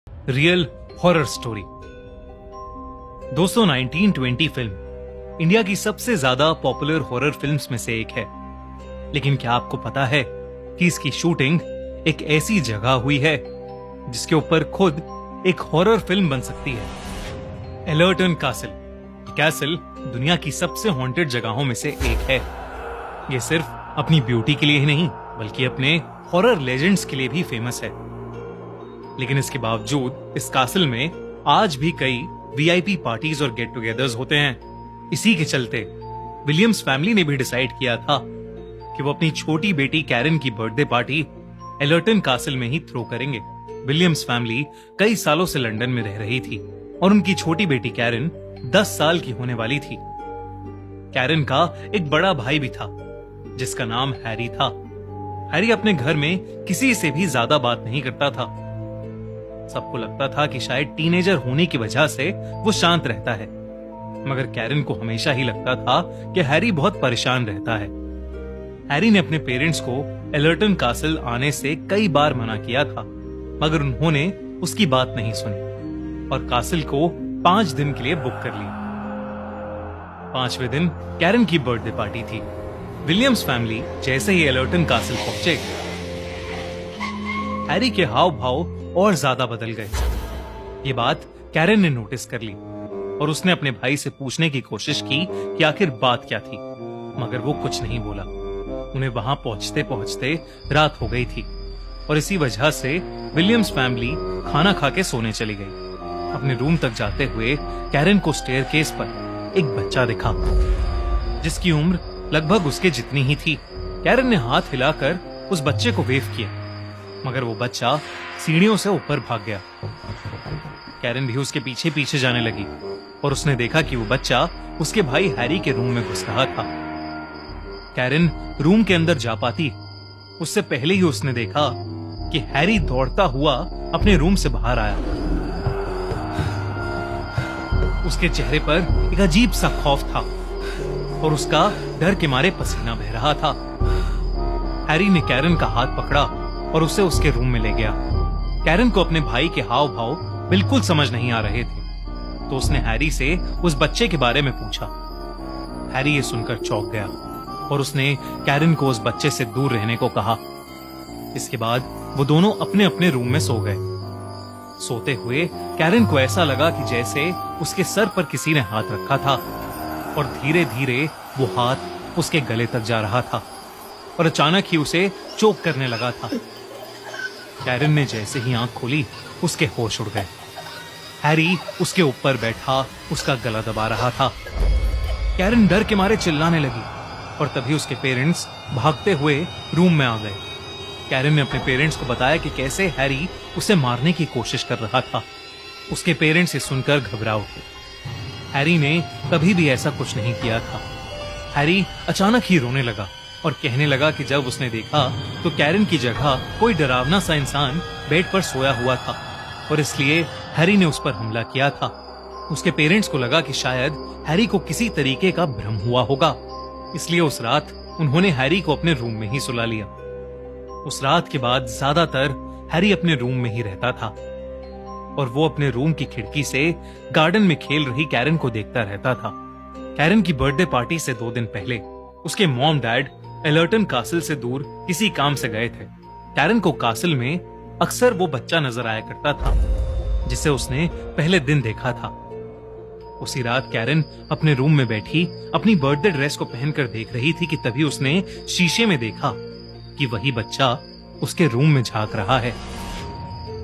Real horror story. दोस्तों, 1920 film India की सबसे ज्यादा पॉपुलर हॉरर फिल्म्स में से एक है। लेकिन क्या आपको पता है कि इसकी शूटिंग एक ऐसी जगह हुई है जिसके ऊपर खुद एक हॉरर फिल्म बन सकती है। एलर्टन कासल कैसल दुनिया की सबसे हॉन्टेड जगहों में से एक है। ये सिर्फ अपनी ब्यूटी के लिए ही नहीं बल्कि अपने हॉरर लेजेंड्स के लिए भी फेमस है। लेकिन इसके बावजूद इस कासल में आज भी कई वीआईपी पार्टीज और गेट टुगेदर्स होते हैं। इसी के चलते विलियम्स फैमिली ने भी डिसाइड किया था कि वो अपनी छोटी बेटी कैरन की बर्थडे पार्टी एलर्टन कासल में ही थ्रो करेंगे। विलियम्स फैमिली कई सालों से लंदन में रह रही थी और उनकी छोटी बेटी कैरन 10 साल की होने वाली थी। कैरन का एक बड़ा भाई भी था जिसका नाम हैरी था। हैरी अपने घर में किसी से भी ज्यादा बात नहीं करता था। सबको लगता था कि शायद टीनेजर होने की वजह से वो शांत रहता है, मगर कैरन को हमेशा ही लगता था कि हैरी बहुत परेशान रहता है। हैरी ने अपने पेरेंट्स को एलर्टन कासल आने से कई बार मना किया था, मगर उन्होंने उसकी बात नहीं सुनी और कासल को 5 दिन के लिए बुक कर लिया। 5वें दिन कैरन की बर्थडे पार्टी थी। विलियम्स फैमिली जैसे ही एलर्टन कासल पहुंचे, हैरी के हाव भाव और ज्यादा बदल गए। ये बात कैरन ने नोटिस कर ली और उसने अपने भाई से पूछने की कोशिश की कि आखिर बात क्या थी, मगर वो कुछ नहीं बोला। उन्हें वहां पहुंचते पहुंचते रात हो गई थी और इसी वजह से विलियम्स फैमिली खाना खा के सोने चली गई। अपने रूम तक जाते हुए कैरन को स्टेयरकेस पर एक बच्चा दिखा जिसकी उम्र लगभग उसके जितनी ही थी। कैरन ने हाथ हिलाकर उस बच्चे को वेव किया, मगर वो बच्चा सीढ़ियों से ऊपर भाग गया। कैरन भी उसके पीछे पीछे जाने लगी और उसने देखा कि वो बच्चा उसके भाई हैरी के रूम में घुस रहा था। कैरन रूम के अंदर जा पाती उससे पहले ही उसने देखा कि हैरी दौड़ता हुआ अपने रूम से बाहर आया। उसके चेहरे पर एक अजीब सा खौफ था और उसका डर के मारे पसीना बह रहा था। हैरी ने कैरन का हाथ पकड़ा और उसे उसके रूम में ले गया। कैरन को अपने भाई के हाव भाव बिल्कुल समझ नहीं आ रहे थे, तो उसने हैरी से उस बच्चे के बारे में पूछा। हैरी ये सुनकर चौंक गया और उसने कैरन को उस बच्चे से दूर रहने को कहा। इसके बाद वो दोनों अपने अपने रूम में सो गए। सोते हुए कैरन को ऐसा लगा कि जैसे उसके सर पर किसी ने हाथ रखा था और धीरे धीरे वो हाथ उसके गले तक जा रहा था और अचानक ही उसे चोक करने लगा था। कैरन ने जैसे ही आंख खोली उसके होश उड़ गए। हैरी उसके ऊपर बैठा उसका गला दबा रहा था। कैरन डर के मारे चिल्लाने लगी और तभी उसके पेरेंट्स भागते हुए रूम में आ गए। कैरन ने अपने पेरेंट्स को बताया कि कैसे हैरी उसे मारने की कोशिश कर रहा था। उसके पेरेंट्स ये सुनकर घबरा उठे। हैरी ने कभी भी ऐसा कुछ नहीं किया था। हैरी अचानक ही रोने लगा और कहने लगा कि जब उसने देखा तो कैरन की जगह कोई डरावना सा इंसान बेड पर सोया हुआ था और इसलिए हैरी ने उस पर हमला किया था। उसके पेरेंट्स को लगा कि शायद हैरी को किसी तरीके का भ्रम हुआ होगा, इसलिए उस रात उन्होंने हैरी को अपने रूम में ही सुला लिया। उस रात के बाद ज्यादातर हैरी अपने रूम में ही रहता था और वो अपने रूम की खिड़की से गार्डन में खेल रही कैरन को देखता रहता था। कैरन की बर्थडे पार्टी से 2 दिन पहले उसके मॉम डैड एलर्टन कासल से दूर किसी काम से गए थे। कैरन को कासल में अक्सर वो बच्चा नजर आया करता था जिसे उसने पहले दिन देखा था। उसी रात कैरन अपने रूम में बैठी अपनी बर्थडे ड्रेस को पहनकर देख रही थी कि तभी उसने शीशे में देखा कि वही बच्चा उसके रूम में झांक रहा है।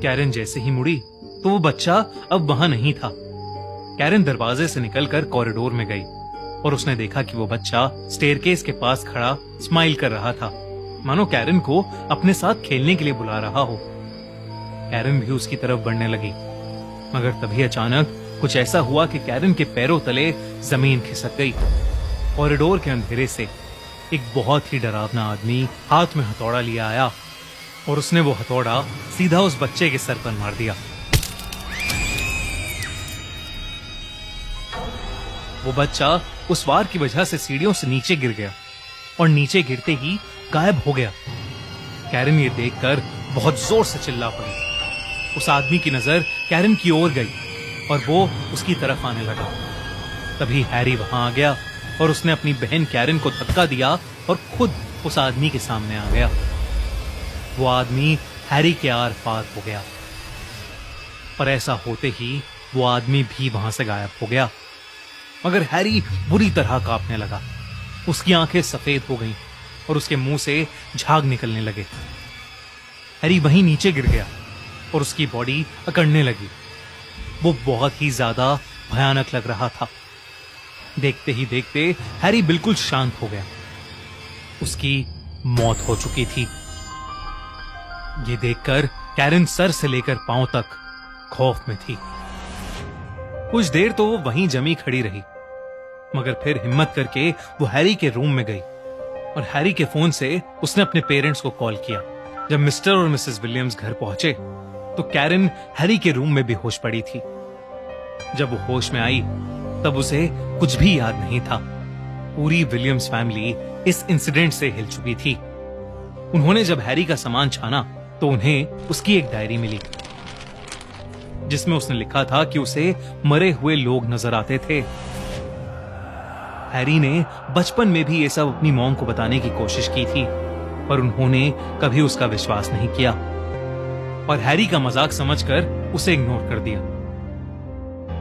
कैरन जैसे ही मुड़ी तो वो बच्चा अब वहां नहीं था। कैरन दरवाजे से निकलकर कॉरिडोर में गई और उसने देखा कि वो बच्चा स्टेयरकेस के पास खड़ा स्माइल कर रहा था, मानो कैरन को अपने साथ खेलने के लिए बुला रहा हो। कैरन भी उसकी तरफ बढ़ने लगी, मगर तभी अचानक कुछ ऐसा हुआ कि कैरन के पैरों तले जमीन खिसक गई। कॉरिडोर के अंधेरे से एक बहुत ही डरावना आदमी हाथ में हथौड़ा लिया आया और उसने वो हथौड़ा सीधा उस बच्चे के सर पर मार दिया। वो बच्चा उस वार की वजह से सीढ़ियों से नीचे गिर गया और नीचे गिरते ही गायब हो गया। कैरन ये देखकर बहुत जोर से चिल्ला पड़ी। उस आदमी की नजर कैरन की ओर गई और वो उसकी तरफ आने लगा। तभी हैरी वहां आ गया और उसने अपनी बहन कैरन को धक्का दिया और खुद उस आदमी के सामने आ गया। वो आदमी हैरी के आर पार हो गया, पर ऐसा होते ही वो आदमी भी वहां से गायब हो गया। मगर हैरी बुरी तरह कांपने लगा। उसकी आंखें सफेद हो गईं और उसके मुंह से झाग निकलने लगे। हैरी वहीं नीचे गिर गया और उसकी बॉडी अकड़ने लगी। वो बहुत ही ज्यादा भयानक लग रहा था। देखते ही देखते हैरी बिल्कुल शांत हो गया। उसकी मौत हो चुकी थी। ये देखकर कैरन सर से लेकर पांव तक खौफ में थी। कुछ देर तो वो वहीं जमी खड़ी रही, मगर फिर हिम्मत करके वो हैरी के रूम में गई और हैरी के फोन से उसने अपने पेरेंट्स को कॉल किया। जब मिस्टर और मिसेस विलियम्स घर पहुंचे तो कैरन हैरी के रूम में बेहोश पड़ी थी। जब वो होश में आई तब उसे कुछ भी याद नहीं था। पूरी विलियम्स फैमिली इस इंसिडेंट से हिल चुकी थी। उन्होंने जब हैरी का सामान छाना तो उन्हें उसकी एक डायरी मिली, जिसमें उसने लिखा था कि उसे मरे हुए लोग नजर आते थे। हैरी ने बचपन में भी ये सब अपनी मॉम को बताने की कोशिश की थी, पर उन्होंने कभी उसका विश्वास नहीं किया और हैरी का मजाक समझकर उसे इग्नोर कर दिया।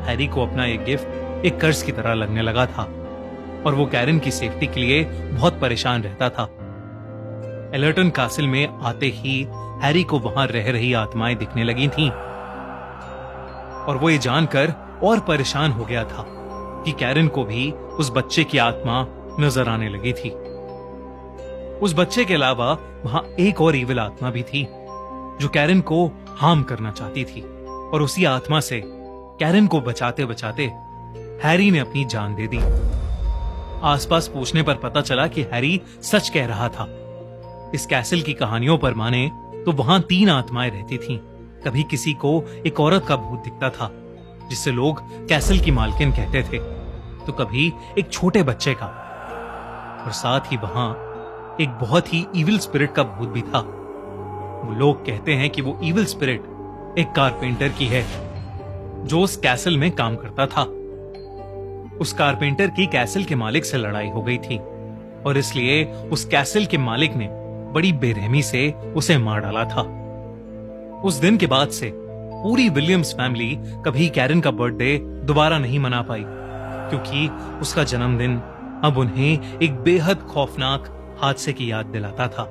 हैरी को अपना एक गिफ्ट एक कर्ज की तरह लगने लगा था और वो कैरन की सेफ्टी के लिए बहुत परेशान रहता था। एलर्टन कासिल में आते ही हैरी को वहां रह रही आत्माएं दिखने लगी थीं और वो ये जानकर और परेशान हो गया था कि कैरन को भी उस बच्चे की आत्मा नजर आने लगी थी। उस बच्चे के अलावा वहां एक और ईविल आत्मा भी थी जो कैरन को हार्म करना चाहती थी और उसी आत्मा से कैरन को बचाते बचाते हैरी ने अपनी जान दे दी। आसपास पूछने पर पता चला कि हैरी सच कह रहा था। इस कैसल की कहानियों पर माने तो वहां 3 आत्माएं रहती थीं। कभी किसी को एक औरत का भूत दिखता था जिसे लोग कैसल की मालकिन कहते थे, तो कभी एक छोटे बच्चे का, और साथ ही वहां एक बहुत ही इविल स्पिरिट का भूत भी था। वो लोग कहते हैं कि वो इविल स्पिरिट एक कारपेंटर की है जो उस कैसल में काम करता था। उस कारपेंटर की कैसल के मालिक से लड़ाई हो गई थी और इसलिए उस कैसल के मालिक ने बड़ी बेरहमी से उसे मार डाला था। उस दिन के बाद से पूरी विलियम्स फैमिली कभी कैरन का बर्थडे दोबारा नहीं मना पाई, क्योंकि उसका जन्मदिन अब उन्हें एक बेहद खौफनाक हादसे की याद दिलाता था।